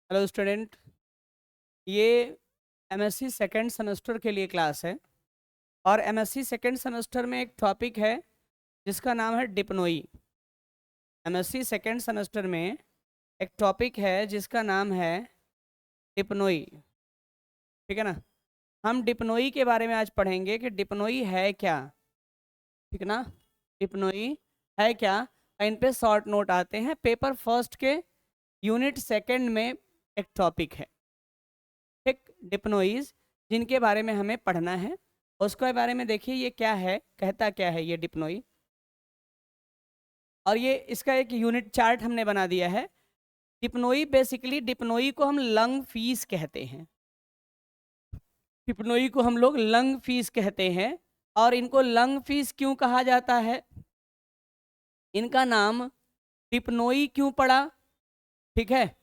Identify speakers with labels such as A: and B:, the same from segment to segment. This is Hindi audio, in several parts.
A: हेलो स्टूडेंट, ये एमएससी सेकेंड सेमेस्टर के लिए क्लास है। और एमएससी सेकेंड सेमेस्टर में एक टॉपिक है जिसका नाम है डिप्नोई। एमएससी सेकेंड सेमेस्टर में एक टॉपिक है जिसका नाम है डिप्नोई। ठीक है ना। हम डिप्नोई के बारे में आज पढ़ेंगे कि डिप्नोई है क्या। ठीक है ना। डिप्नोई है क्या। इन पे शॉर्ट नोट आते हैं पेपर फर्स्ट के यूनिट सेकेंड में। एक टॉपिक है ठीक, डिप्नोइज, जिनके बारे में हमें पढ़ना है। उसके बारे में देखिए ये क्या है, कहता क्या है ये डिप्नोई। और ये इसका एक यूनिट चार्ट हमने बना दिया है। डिप्नोई बेसिकली, डिप्नोई को हम लंग फीस कहते हैं। डिप्नोई को हम लोग लंग फीस कहते हैं। और इनको लंग फीस क्यों कहा जाता है, इनका नाम डिप्नोई क्यों पड़ा, ठीक है,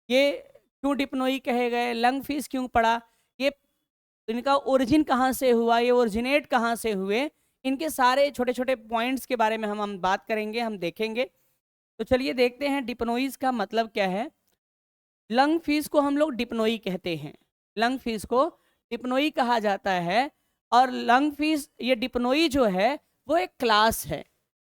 A: ये क्यों डिप्नोई कहे गए, लंग फीस क्यों पड़ा, ये इनका ओरिजिन कहाँ से हुआ, ये ओरिजिनेट कहाँ से हुए, इनके सारे छोटे छोटे पॉइंट्स के बारे में हम बात करेंगे, हम देखेंगे। तो चलिए देखते हैं डिप्नोइज का मतलब क्या है। लंग फीस को हम लोग डिप्नोई कहते हैं। लंग फीस को डिप्नोई कहा जाता है। और लंग फीस, ये डिप्नोई जो है वो एक क्लास है।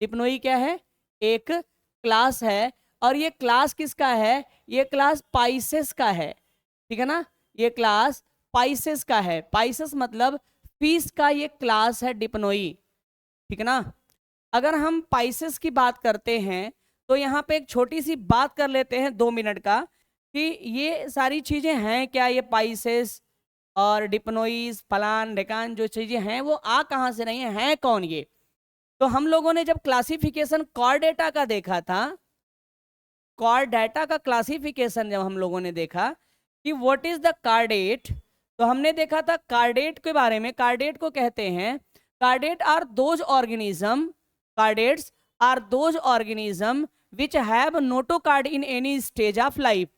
A: डिप्नोई क्या है, एक क्लास है। और ये क्लास किसका है, ये क्लास पाइसेस का है। ठीक है ना, ये क्लास पाइसेस का है। पाइसेस मतलब फीस का ये क्लास है डिप्नोई। ठीक है ना। अगर हम पाइसेस की बात करते हैं तो यहाँ पे एक छोटी सी बात कर लेते हैं 2 मिनट का, कि ये सारी चीजें हैं क्या, ये पाइसेस और डिप्नोइज फलान ढेकान जो चीजें हैं वो आ कहाँ से रही हैं कौन ये। तो हम लोगों ने जब क्लासिफिकेशन कॉर डेटा का देखा था, कॉर डेटा का क्लासिफिकेशन जब हम लोगों ने देखा कि व्हाट इज द कार्डेट, तो हमने देखा था कार्डेट के बारे में। कार्डेट को कहते हैं, chordate are those organism, chordates are those organism which have notochord in any stage of life.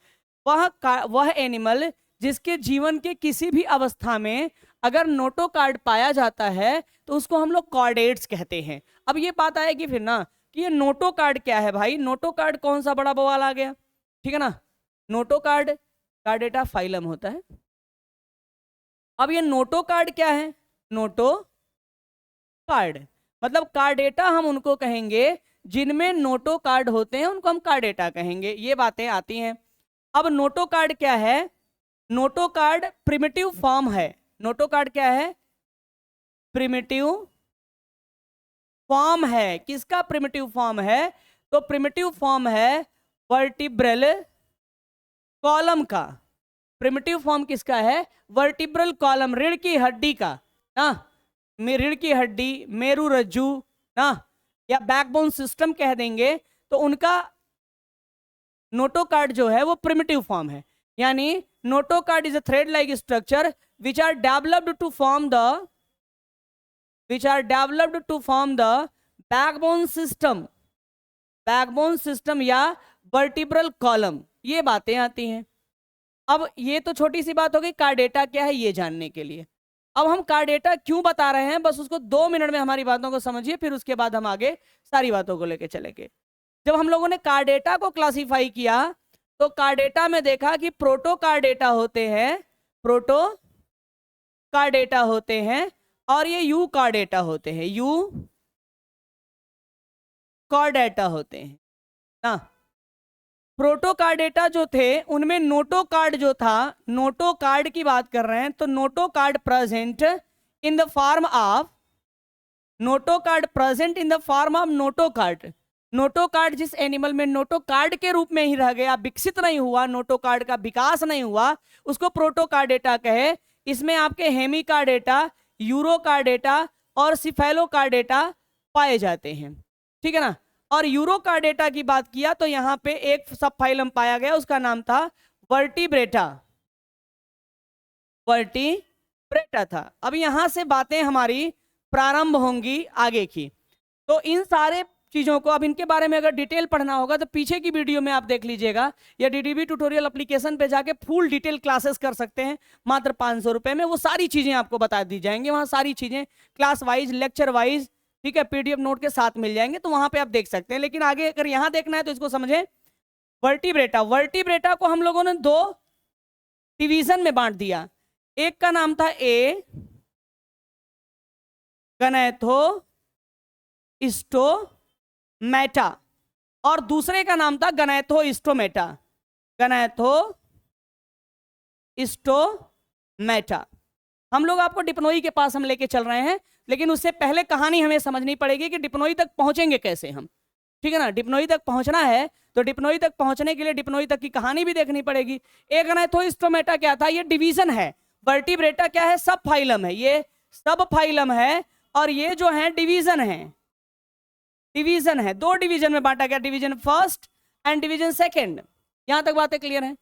A: वह एनिमल जिसके जीवन के किसी भी अवस्था में अगर नोटोकार्ड पाया जाता है तो उसको हम लोग कार्डेट्स कहते हैं। अब ये बात आएगी फिर ना कि ये नोटो कार्ड क्या है भाई, नोटो कार्ड कौन सा बड़ा बवाल आ गया। ठीक है ना। नोटो कार्ड का डेटा फाइलम होता है। अब ये नोटो कार्ड क्या है, नोटो कार्ड मतलब कार्ड डेटा हम उनको कहेंगे जिनमें नोटो कार्ड होते हैं, उनको हम कार्ड डेटा कहेंगे। ये बातें आती हैं। अब नोटो कार्ड क्या है, नोटो कार्ड प्रिमिटिव फॉर्म है। नोटो कार्ड क्या है, प्रिमिटिव फॉर्म है। किसका प्रिमिटिव फॉर्म है, तो प्रिमिटिव फॉर्म है वर्टिब्रल कॉलम का। प्रिमिटिव फॉर्म किसका है, वर्टिब्रल कॉलम, रीढ़ की हड्डी का ना, रीढ़ की हड्डी, मेरु रज्जु ना, या बैकबोन सिस्टम कह देंगे। तो उनका नोटोकार्ड जो है वो प्रिमिटिव फॉर्म है। यानी notochord is a thread like structure which are developed to form the backbone system, backbone system या वर्टिब्रल कॉलम। ये बातें आती हैं। अब ये तो छोटी सी बात हो गई कार्डेटा क्या है ये जानने के लिए। अब हम कार्डेटा क्यों बता रहे हैं, बस उसको 2 मिनट में हमारी बातों को समझिए, फिर उसके बाद हम आगे सारी बातों को लेके चलेंगे। जब हम लोगों ने कार्डेटा को क्लासिफाई किया तो कार्डेटा में देखा कि प्रोटो कार्डेटा होते हैं, प्रोटो कार्डेटा होते हैं, और ये यू कार्डेटा होते हैं, यू कार्डेटा होते हैं ना। प्रोटो कार्डेटा जो थे उनमें नोटो कार्ड जो था, नोटो कार्ड की बात कर रहे हैं, तो Noto card present in the form of, Noto card present in the form of Noto card. Noto card जिस एनिमल में नोटो कार्ड के रूप में ही रह गया, विकसित नहीं हुआ, नोटो कार्ड का विकास नहीं हुआ, उसको प्रोटो कार्डेटा कहे। इसमें आपके हेमी कार्डेटा, यूरो कार्डेटा और सिफेलो कार्डेटा पाए जाते हैं। ठीक है ना। और यूरो कार्डेटा की बात किया तो यहां पे एक सब फाइलम पाया गया, उसका नाम था वर्टिब्रेटा, वर्टिब्रेटा था। अब यहां से बातें हमारी प्रारंभ होंगी आगे की। तो इन सारे चीजों को, अब इनके बारे में अगर डिटेल पढ़ना होगा तो पीछे की वीडियो में आप देख लीजिएगा, या डीडीबी ट्यूटोरियल एप्लीकेशन पे जाके फुल डिटेल क्लासेस कर सकते हैं मात्र 500 रुपए में। वो सारी चीजें आपको बता दी जाएंगी, वहां सारी चीजें क्लास वाइज, लेक्चर वाइज, ठीक है, पीडीएफ नोट के साथ मिल जाएंगे, तो वहां पे आप देख सकते हैं। लेकिन आगे अगर यहाँ देखना है तो इसको समझें वर्टिब्रेटा, वर्टिब्रेटा को हम लोगों ने दो डिवीजन में बांट दिया। एक का नाम था ए गैनाथोस्टोमेटा और दूसरे का नाम था गैनाथोस्टोमेटा, गैनाथोस्टोमेटा। हम लोग आपको डिप्नोई के पास हम लेके चल रहे हैं, लेकिन उससे पहले कहानी हमें समझनी पड़ेगी कि डिप्नोई तक पहुंचेंगे कैसे हम, ठीक है ना। डिप्नोई तक पहुंचना है तो डिप्नोई तक पहुंचने के लिए डिप्नोई तक की कहानी भी देखनी पड़ेगी। एक गैनाथोस्टोमेटा क्या था, ये डिवीजन है। वर्टिब्रेटा क्या है, सब फाइलम है, ये सब फाइलम है। और ये जो है डिवीजन है, डिवीजन है, दो डिवीजन में बांटा गया, division first and division second. यहां तक बातें क्लियर हैं।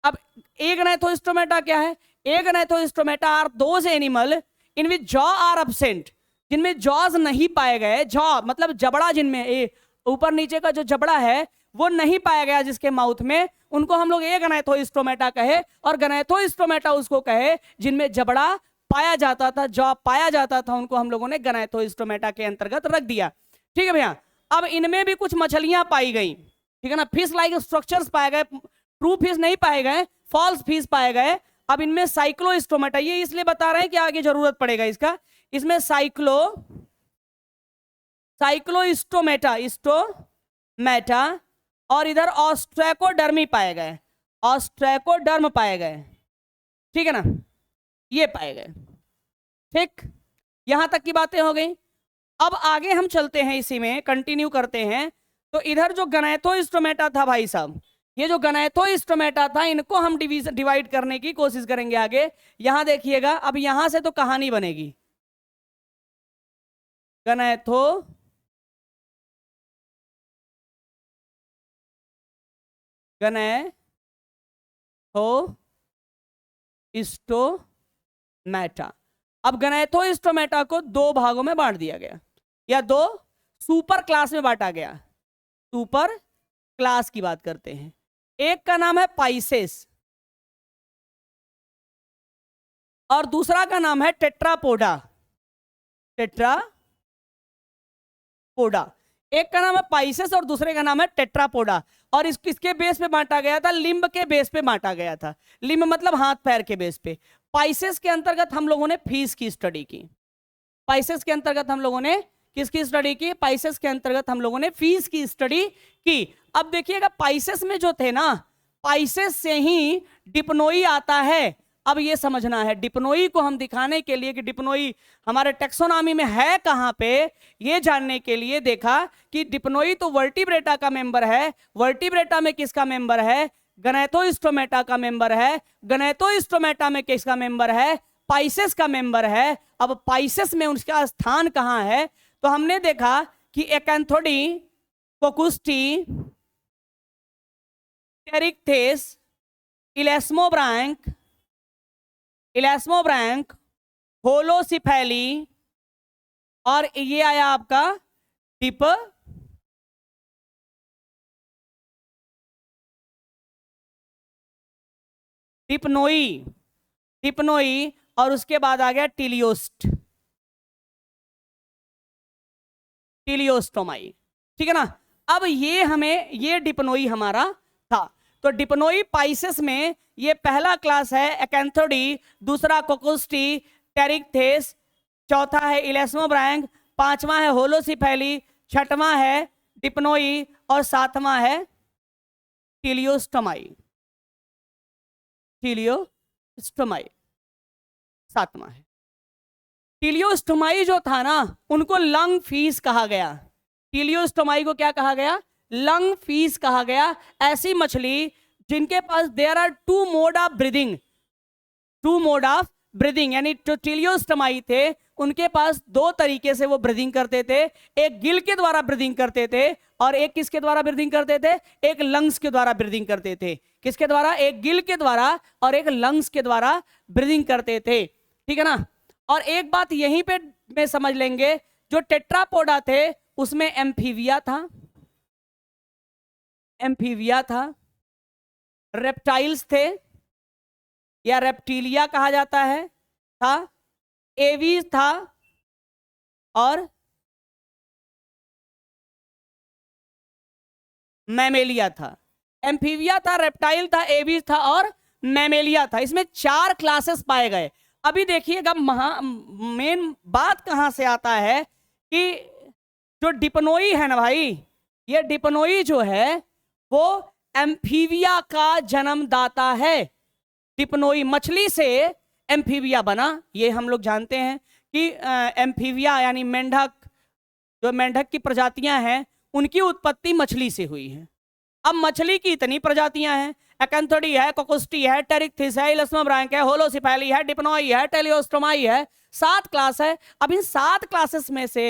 A: अब एक गैनाथोस्टोमेटा क्या है, एक gnathostomata are those animal in which jaw are absent, जिनमें जॉज नहीं पाए गए। जॉ मतलब जबड़ा, जिनमें ऊपर नीचे का जो जबड़ा है वो नहीं पाया गया जिसके माउथ में, उनको हम लोग एक गैनाथोस्टोमेटा कहे। और गैनाथोस्टोमेटा उसको कहे जिनमें जबड़ा पाया जाता था, जॉ पाया जाता था, उनको हम लोगों ने गैनाथोस्टोमेटा के अंतर्गत रख दिया। ठीक है भैया। अब इनमें भी कुछ मछलियां पाई गई, ठीक है ना, फिश लाइक स्ट्रक्चर्स पाए गए, ट्रू फिश नहीं पाए गए, फॉल्स फिश पाए गए। अब इनमें साइक्लोस्टोमेटा, ये इसलिए बता रहे हैं कि आगे जरूरत पड़ेगा इसका, इसमें साइक्लोस्टोमेटा और इधर ऑस्ट्रैकोडर्मी पाए गए, ऑस्ट्रैकोडर्म पाए गए, ठीक है ना, ये पाए गए। ठीक, यहां तक की बातें हो गई। अब आगे हम चलते हैं, इसी में कंटिन्यू करते हैं। तो इधर जो गैनाथोस्टोमेटा था भाई साहब, ये जो गैनाथोस्टोमेटा था, इनको हम डिवाइड करने की कोशिश करेंगे आगे। यहां देखिएगा, अब यहां से तो कहानी बनेगी। गैनाथोस्टोमेटा। अब गैनाथोस्टोमेटा को दो भागों में बांट दिया गया, या दो सुपर क्लास में बांटा गया। सुपर क्लास की बात करते हैं। एक का नाम है पाइसेस और दूसरा का नाम है टेट्रापोडा, टेट्रापोडा। एक का नाम है पाइसेस और दूसरे का नाम है टेट्रापोडा। और किसके बेस पे बांटा गया था, लिम्ब के बेस पे बांटा गया था। लिम्ब मतलब हाथ पैर के बेस पे। पाइसेस के अंतर्गत हम लोगों ने फिश की स्टडी की, पाइसेस के अंतर्गत हम लोगों ने किसकी स्टडी की, पाइसेस के अंतर्गत हम लोगों ने फिश की स्टडी की। अब देखिएगा, पाइसेस में जो थे ना, पाइसेस से ही डिप्नोई आता है। अब ये समझना है, डिप्नोई को हम दिखाने के लिए कि डिप्नोई हमारे टेक्सोनॉमी में है कहां पे, ये जानने के लिए देखा कि डिप्नोई तो वर्टिब्रेटा का मेंबर है। वर्टिब्रेटा में किसका मेंबर है, गैनाथोस्टोमेटा का मेंबर है। गैनाथोस्टोमेटा में किसका मेंबर है, पाइसेस का मेंबर है। अब पाइसेस में उसका स्थान कहां है, तो हमने देखा कि एकैंथोडी, कोकुस्टी, टेरिक्थेस, इलेस्मोब्रैंक, होलोसिफेली और ये आया आपका डिप्नोई और उसके बाद आ गया टिलियोस्टोमाई, ठीक है ना। अब ये हमें, ये डिप्नोई हमारा था। तो डिप्नोई पाइसेस में ये पहला क्लास है एकैंथोडी, दूसरा कोकुस्टी, टेरिक्थेस, चौथा है इलेस्मोब्रैंक, पांचवा है होलोसिफेली, छठवां है डिप्नोई और सातवां है टिलियोस्टोमाई, सातवां है। टिलियोस्टोमाई जो था ना, उनको लंग फिश कहा गया। टिलियोस्टोमाई को क्या कहा गया, लंग फिश कहा गया। ऐसी मछली जिनके पास there are two mode of breathing, यानी जो टिलियोस्टोमाई थे उनके पास दो तरीके से वो ब्रीदिंग करते थे। एक गिल के द्वारा ब्रीदिंग करते थे और एक किसके द्वारा ब्रीदिंग करते थे, एक लंग्स के द्वारा ब्रीदिंग करते थे। किसके द्वारा, एक गिल के द्वारा और एक लंग्स के द्वारा ब्रीदिंग करते थे, ठीक है ना। और एक बात यहीं पे में समझ लेंगे, जो टेट्रापोडा थे उसमें एम्फीबिया था, रेप्टाइल्स थे या रेप्टिलिया कहा जाता है था, एवीज था और मैमेलिया था। एम्फीबिया था, रेप्टाइल था, एविस था और मैमेलिया था। इसमें 4 क्लासेस पाए गए। अभी देखिएगा मेन बात कहां से आता है कि जो डिप्नोई है ना भाई, ये डिप्नोई जो है वो एम्फीबिया का जन्मदाता है। डिप्नोई मछली से एम्फीबिया बना, ये हम लोग जानते हैं कि एम्फीबिया यानी मेंढक, जो मेंढक की प्रजातियां हैं उनकी उत्पत्ति मछली से हुई है। अब मछली की इतनी प्रजातियां हैं, एकेंथोडी है, कोकोस्टी है, टेरिक्थिस है, इलस्मोब्रांक है, होलोसिफेली है, डिप्नोई है, टेलियोस्टोमाई है, 7 क्लास है। अब इन 7 क्लासेस में से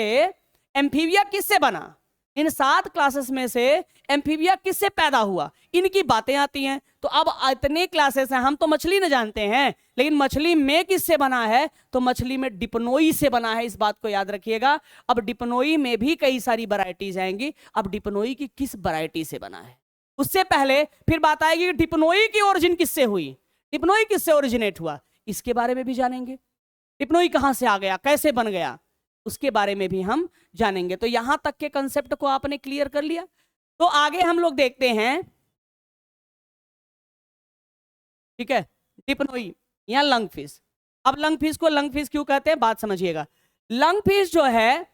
A: एम्फीबिया किससे बना? इन 7 क्लासेस में से एम्फीबिया किससे पैदा हुआ? इनकी बातें आती हैं। तो अब इतने क्लासेस हैं, हम तो मछली न जानते हैं, लेकिन मछली में किससे बना है? तो मछली में डिप्नोई से बना है, इस बात को याद रखिएगा। अब डिप्नोई में भी कई सारी वैरायटीज आएंगी। अब डिप्नोई की किस वैरायटी से बना है उससे पहले फिर बात आएगी कि डिप्नोई की ओरिजिन किससे हुई, डिप्नोई किससे ओरिजिनेट हुआ, इसके बारे में भी जानेंगे। डिप्नोई कहां से आ गया, कैसे बन गया, उसके बारे में भी हम जानेंगे। तो यहां तक के कंसेप्ट को आपने क्लियर कर लिया। तो आगे हम लोग देखते हैं, ठीक है, डिप्नोई या लंग फिश। अब लंग फिश को लंग फिश क्यों कहते हैं, बात समझिएगा। लंग फिश जो है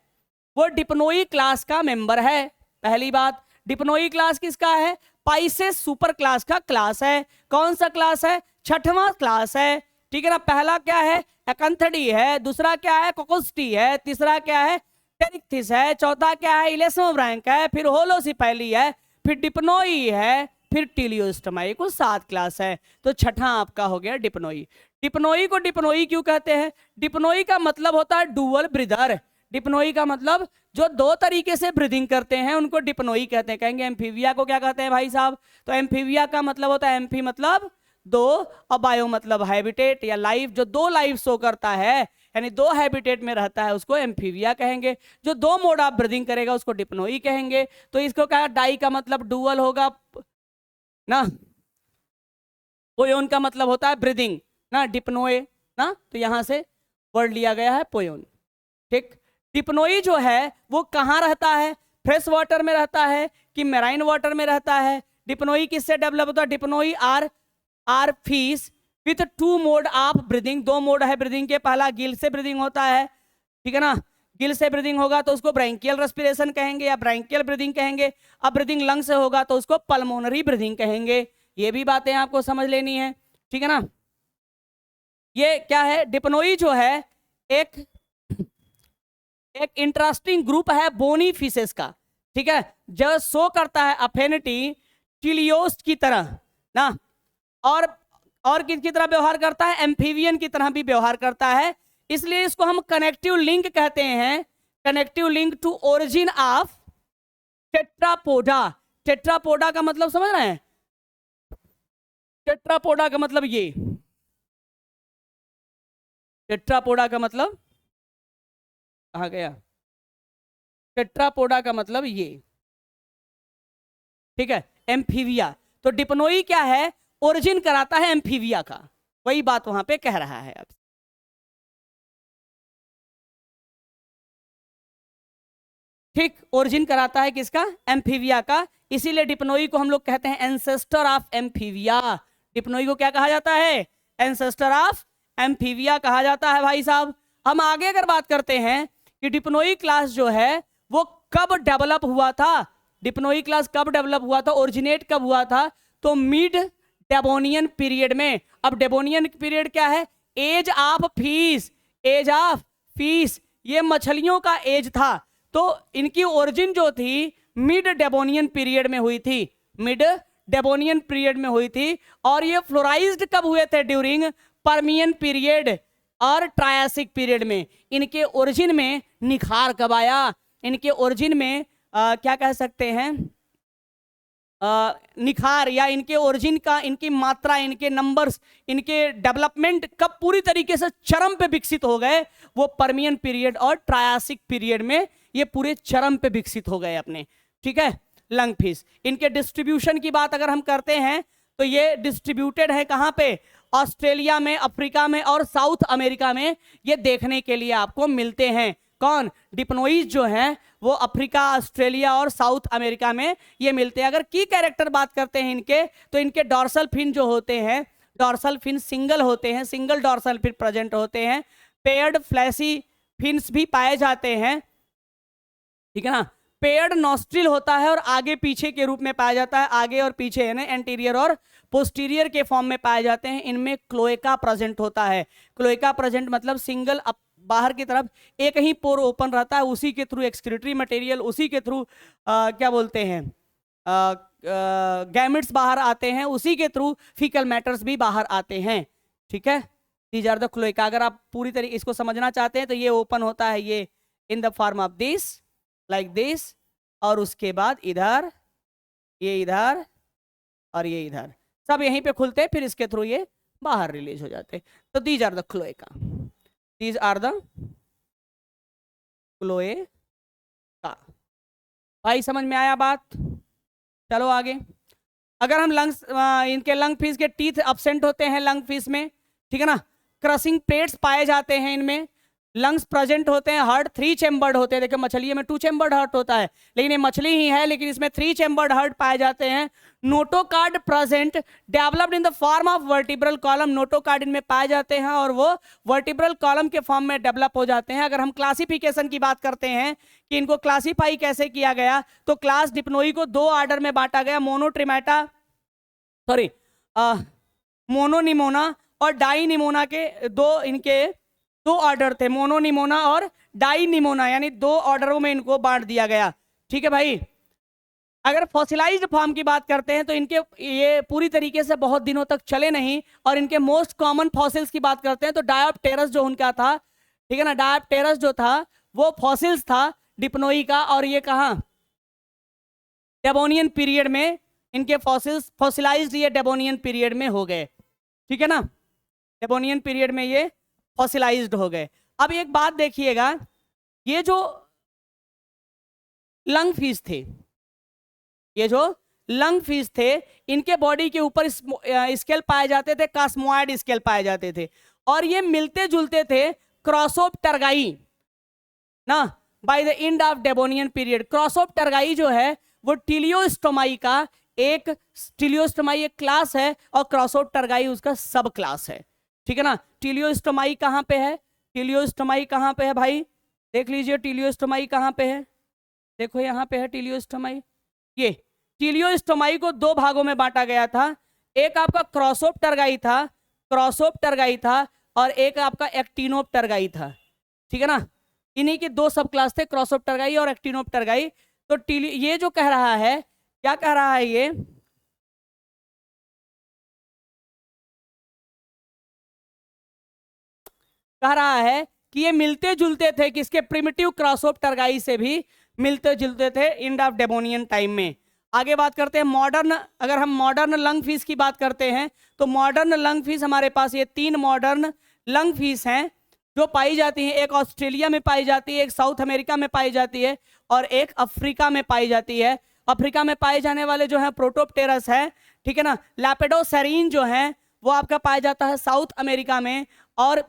A: वो डिप्नोई क्लास का मेंबर है। पहली बात, डिप्नोई क्लास किसका है? पाइसेस सुपर क्लास का क्लास है। कौन सा क्लास है? 6वां क्लास है, ठीक है ना। पहला क्या है? एकेंथेडी है, दूसरा क्या है? कोकोस्टी है, तीसरा क्या है? टेरिक्थिस है, चौथा क्या है? इलेस्मोब्रांक है, फिर होलोसिफेली है, फिर डिप्नोई है, फिर टीलियोस्टोमाई। कुल 7 क्लास है। तो 6वां आपका हो गया डिप्नोई। डिप्नोई को डिप्नोई क्यों कहते हैं? डिप्नोई का मतलब होता है डुअल ब्रीदर। डिप्नोई का मतलब जो 2 तरीके से ब्रीदिंग करते हैं उनको डिप्नोई कहते हैं। कहेंगे एम्फीबिया को क्या कहते हैं भाई साहब? तो एम्फीबिया का मतलब होता है, एम्फी मतलब 2 और बायो मतलब हैबिटेट या लाइफ। जो 2 लाइफ शो करता है यानी 2 हैबिटेट में रहता है उसको एम्फीबिया कहेंगे। जो 2 मोड ऑफ ब्रीदिंग करेगा उसको डिप्नोई कहेंगे। तो इसको क्या, डाई का मतलब डुअल होगा ना, पोयोन का मतलब होता है ब्रीदिंग ना, डिप्नोए ना, तो यहां से वर्ड लिया गया है पोयोन, ठीक। डिप्नोई जो है वो कहाँ रहता है? फ्रेश वाटर में रहता है कि मैराइन वाटर में रहता है? डिप्नोई किससे डेवलप होता है? Dipnoi are fish with 2 mode of breathing. 2 mode है ब्रीदिंग के। पहला गिल से ब्रीदिंग होता है, ठीक है ना। गिल से ब्रीदिंग होगा तो उसको ब्रैंकियल रेस्पिरेशन कहेंगे या ब्रैंकियल ब्रीदिंग कहेंगे। अब ब्रीदिंग लंग से होगा तो उसको पल्मोनरी ब्रीदिंग कहेंगे। ये भी बातें आपको समझ लेनी है, ठीक है ना। ये क्या है? डिप्नोई जो है एक इंटरेस्टिंग ग्रुप है बोनी फिशेस का, ठीक है, जो शो करता है अफिनिटी टिलियोस्ट की तरह ना, और किसकी तरह व्यवहार करता है? एम्फीबियन की तरह भी व्यवहार करता है। इसलिए इसको हम कनेक्टिव लिंक कहते हैं, connective link to origin of Tetrapoda. Tetrapoda का मतलब समझ रहे हैं? टेट्रापोडा का मतलब ये, टेट्रापोडा का मतलब कहा गया? टेट्रापोडा का मतलब ये, ठीक है, एम्फीबिया। तो डिप्नोई क्या है? ओरिजिन कराता है एम्फीबिया का, वही बात वहां पे कह रहा है। अब ठीक, ओरिजिन कराता है किसका? एम्फीबिया का। इसीलिए डिप्नोई को हम लोग कहते हैं एंसेस्टर ऑफ एम्फीबिया। डिप्नोई को क्या कहा जाता है? एंसेस्टर ऑफ एम्फीबिया कहा जाता है भाई साहब। हम आगे अगर बात करते हैं कि डिप्नोई क्लास जो है वो कब डेवलप हुआ था, डिप्नोई क्लास कब डेवलप हुआ था, ओरिजिनेट कब हुआ था? तो मिड डेवोनियन पीरियड में। अब डेवोनियन पीरियड क्या है? Age of fish, age of fish, ये मछलियों का एज था। तो इनकी ओरिजिन जो थी मिड डेवोनियन पीरियड में हुई थी, मिड डेवोनियन पीरियड में हुई थी। और ये फ्लोराइज्ड कब हुए थे? ड्यूरिंग पर्मियन पीरियड और ट्रायसिक पीरियड में। इनके ओरिजिन में निखार कब आया? इनके ओरिजिन में क्या कह सकते हैं, निखार या इनके ओरिजिन का, इनकी मात्रा, इनके नंबर्स, इनके डेवलपमेंट कब पूरी तरीके से चरम पे विकसित हो गए? वो पर्मियन पीरियड और ट्रायसिक पीरियड में ये पूरे चरम पे विकसित हो गए अपने, ठीक है, लंग फिश। इनके डिस्ट्रीब्यूशन की बात अगर हम करते हैं तो ये डिस्ट्रीब्यूटेड है कहाँ पे? ऑस्ट्रेलिया में, अफ्रीका में और साउथ अमेरिका में ये देखने के लिए आपको मिलते हैं। कौन? डिप्नोइज जो हैं वो अफ्रीका, ऑस्ट्रेलिया और साउथ अमेरिका में ये मिलते हैं। अगर की कैरेक्टर बात करते हैं इनके, तो इनके डॉर्सल फिन जो होते हैं, डॉर्सल फिन सिंगल होते हैं, सिंगल डॉर्सल फिन प्रेजेंट होते हैं। पेयर्ड फ्लैशी फिन्स भी पाए जाते हैं, ठीक है ना। पेयर्ड नॉस्ट्रिल होता है और आगे पीछे के रूप में पाया जाता है, आगे और पीछे यानी एंटीरियर और पोस्टीरियर के फॉर्म में पाए जाते हैं। इनमें क्लोएका प्रेजेंट होता है। क्लोएका प्रेजेंट मतलब सिंगल बाहर की तरफ एक ही पोर ओपन रहता है, उसी के थ्रू एक्सक्रीटरी मटेरियल, उसी के थ्रू क्या बोलते हैं गैमेट्स बाहर आते हैं, उसी के थ्रू फीकल मैटर्स भी बाहर आते हैं, ठीक है। These are the cloaca. अगर आप पूरी तरीके इसको समझना चाहते हैं तो ये ओपन होता है ये in the form of this, like this, और उसके बाद इधर, ये इधर और ये इधर, सब यहीं पे खुलते हैं, फिर इसके थ्रू ये बाहर रिलीज हो जाते हैं। तो these are the cloaca, these are the cloaca. भाई समझ में आया बात? चलो आगे। अगर हम लंग्स, इनके लंग फिश के टीथ अब्सेंट होते हैं लंग फिश में, ठीक है ना। क्रसिंग प्लेट्स पाए जाते हैं इनमें। लंग्स प्रेजेंट होते हैं। हार्ट 3 चेम्बर्ड होते हैं। देखो मछली में 2 चेम्बर्ड हार्ट होता है, लेकिन ये मछली ही है, लेकिन इसमें 3 चेम्बर्ड हार्ट पाए जाते हैं। Notochord present, developed in the form of vertebral column. Notochord इनमें पाए जाते हैं और वो वर्टिब्रल कॉलम के फॉर्म में डेवलप हो जाते हैं। अगर हम क्लासिफिकेशन की बात करते हैं कि इनको क्लासीफाई कैसे किया गया, तो क्लास डिप्नोई को 2 ऑर्डर में बांटा गया, मोनोट्रिमेटा, सॉरी मोनोनिमोना और डाइनिमोना के इनके 2 ऑर्डर थे, मोनोनिमोना और डाइनिमोना, यानी 2 ऑर्डरों में इनको बांट दिया गया, ठीक है भाई। अगर फॉसिलाइज्ड फॉर्म की बात करते हैं तो इनके ये पूरी तरीके से बहुत दिनों तक चले नहीं, और इनके मोस्ट कॉमन फॉसिल्स की बात करते हैं तो डायोप्टेरस जो उनका था, ठीक है ना, डायोप्टेरस जो था वो फॉसिल्स था डिप्नोई का, और ये कहाँ डेवोनियन पीरियड में इनके फॉसिल्स फॉसिलाइज्ड ये डेवोनियन पीरियड में हो गए, ठीक है ना, डेवोनियन पीरियड में ये फॉसिलाइज्ड हो गए। अब एक बात देखिएगा, ये जो लंग फिश थे, ये जो लंग फिश थे, इनके बॉडी के ऊपर स्केल पाए जाते थे, कास्मोइड स्केल पाए जाते थे, और ये मिलते जुलते थे क्रॉसोप्टेरगाई ना by the end of Devonian period. Crossopterygii जो है वो टीलियोस्टोमाई का एक, टीलियोस्टोमाई एक क्लास है और क्रॉसोप्टेरगाई उसका सब क्लास है, ठीक है ना। टीलियोस्टोमाई कहाँ पे है? टीलियोस्टोमाई कहाँ पे है भाई? देख लीजिए टीलियोस्टोमाई कहाँ पे है, देखो यहाँ पे है टीलियोस्टोमाई। ये टीलियोस्टोमाई को 2 भागों में बांटा गया था। एक आपका क्रॉसोप्टेरगाई था और एक आपका एक्टिनोप्टेरगाई था, ठीक है ना। इन्हीं के 2 सब क्लास थे, क्रॉसोप्टेरगाई और एक्टिनोप्टेरगाई। तो ये जो कह रहा है, क्या कह रहा है ये, कह रहा है कि ये मिलते जुलते थे, किसके, प्रिमिटिव क्रॉसोप्टेरगाई से भी मिलते जुलते थे इंड ऑफ डेवोनियन टाइम में। आगे बात करते हैं मॉडर्न, अगर हम मॉडर्न लंग फिश की बात करते हैं तो मॉडर्न लंग फिश हमारे पास ये 3 मॉडर्न लंग फिश हैं जो पाई जाती हैं। एक ऑस्ट्रेलिया में पाई जाती है, एक साउथ अमेरिका में पाई जाती है और एक अफ्रीका में पाई जाती है। अफ्रीका में पाए जाने वाले जो है प्रोटोप्टेरस है, ठीक है ना। लैपेडोसेरीन जो है वो आपका पाया जाता है साउथ अमेरिका में, और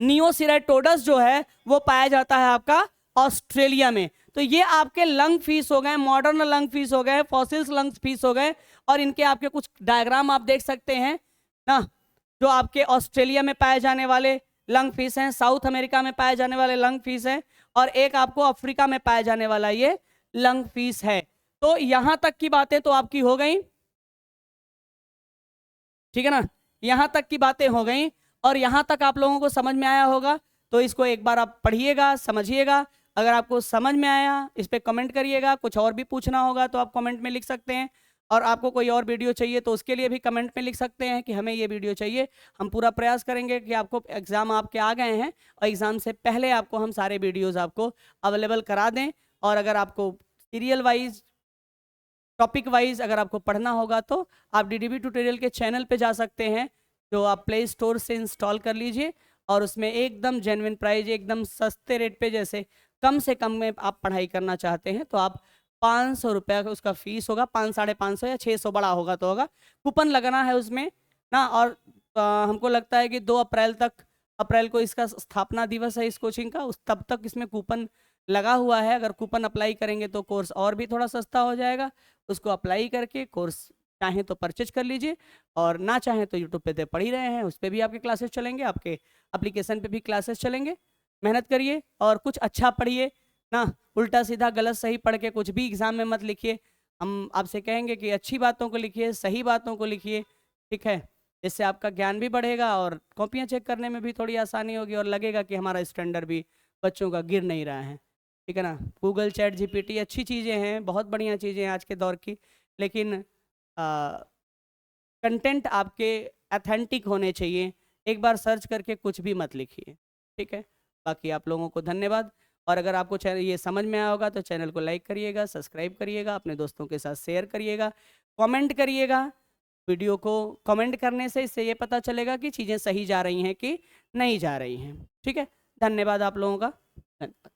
A: नियोसिरेटोडस जो है वो पाया जाता है आपका ऑस्ट्रेलिया में। तो ये आपके लंग फिश हो गए, मॉडर्न लंग फिश हो गए, फॉसिल्स लंग फिश हो गए, और इनके आपके कुछ डायग्राम आप देख सकते हैं ना, जो आपके ऑस्ट्रेलिया में पाए जाने वाले लंग फिश हैं, साउथ अमेरिका में पाए जाने वाले लंग फिश हैं, और एक आपको अफ्रीका में पाया जाने वाला ये लंग फिश है। तो यहां तक की बातें तो आपकी हो गई, ठीक है ना, यहां तक की बातें हो गई, और यहां तक आप लोगों को समझ में आया होगा। तो इसको एक बार आप पढ़िएगा, समझिएगा। अगर आपको समझ में आया इस पर कमेंट करिएगा, कुछ और भी पूछना होगा तो आप कमेंट में लिख सकते हैं, और आपको कोई और वीडियो चाहिए तो उसके लिए भी कमेंट में लिख सकते हैं कि हमें ये वीडियो चाहिए। हम पूरा प्रयास करेंगे कि आपको, एग्ज़ाम आपके आ गए हैं और एग्ज़ाम से पहले आपको हम सारे वीडियोज़ आपको अवेलेबल करा दें। और अगर आपको सीरियल वाइज, टॉपिक वाइज अगर आपको पढ़ना होगा तो आप DDB ट्यूटोरियल के चैनल पे जा सकते हैं, जो आप प्ले स्टोर से इंस्टॉल कर लीजिए, और उसमें एकदम जेन्युइन प्राइस, एकदम सस्ते रेट पे, जैसे कम से कम में आप पढ़ाई करना चाहते हैं तो आप 500 रुपये का उसका फीस होगा, 500-550 या 600 बड़ा होगा तो होगा। कूपन लगना है उसमें ना, और हमको लगता है कि 2 अप्रैल को इसका स्थापना दिवस है इस कोचिंग का, उस तब तक इसमें कूपन लगा हुआ है, अगर कूपन अप्लाई करेंगे तो कोर्स और भी थोड़ा सस्ता हो जाएगा। उसको अप्लाई करके कोर्स चाहें तो परचेज कर लीजिए, और ना चाहें तो यूट्यूब पे तो पढ़ ही रहे हैं, उस पर भी आपके क्लासेस चलेंगे, आपके एप्लीकेशन पे भी क्लासेस चलेंगे। मेहनत करिए और कुछ अच्छा पढ़िए ना, उल्टा सीधा गलत सही पढ़ के कुछ भी एग्जाम में मत लिखिए। हम आपसे कहेंगे कि अच्छी बातों को लिखिए, सही बातों को लिखिए, ठीक है। इससे आपका ज्ञान भी बढ़ेगा और कॉपियाँ चेक करने में भी थोड़ी आसानी होगी, और लगेगा कि हमारा स्टैंडर्ड भी बच्चों का गिर नहीं रहा है, ठीक है ना। गूगल चैट जीपीटी अच्छी चीज़ें हैं, बहुत बढ़िया चीज़ें हैं आज के दौर की, लेकिन कंटेंट आपके अथेंटिक होने चाहिए। एक बार सर्च करके कुछ भी मत लिखिए, ठीक है। बाकी आप लोगों को धन्यवाद, और अगर आपको चैनल ये समझ में आया होगा तो चैनल को लाइक करिएगा, सब्सक्राइब करिएगा, अपने दोस्तों के साथ शेयर करिएगा, कमेंट करिएगा। वीडियो को कमेंट करने से इससे ये पता चलेगा कि चीज़ें सही जा रही हैं कि नहीं जा रही हैं, ठीक है। धन्यवाद आप लोगों का, धन्यवाद।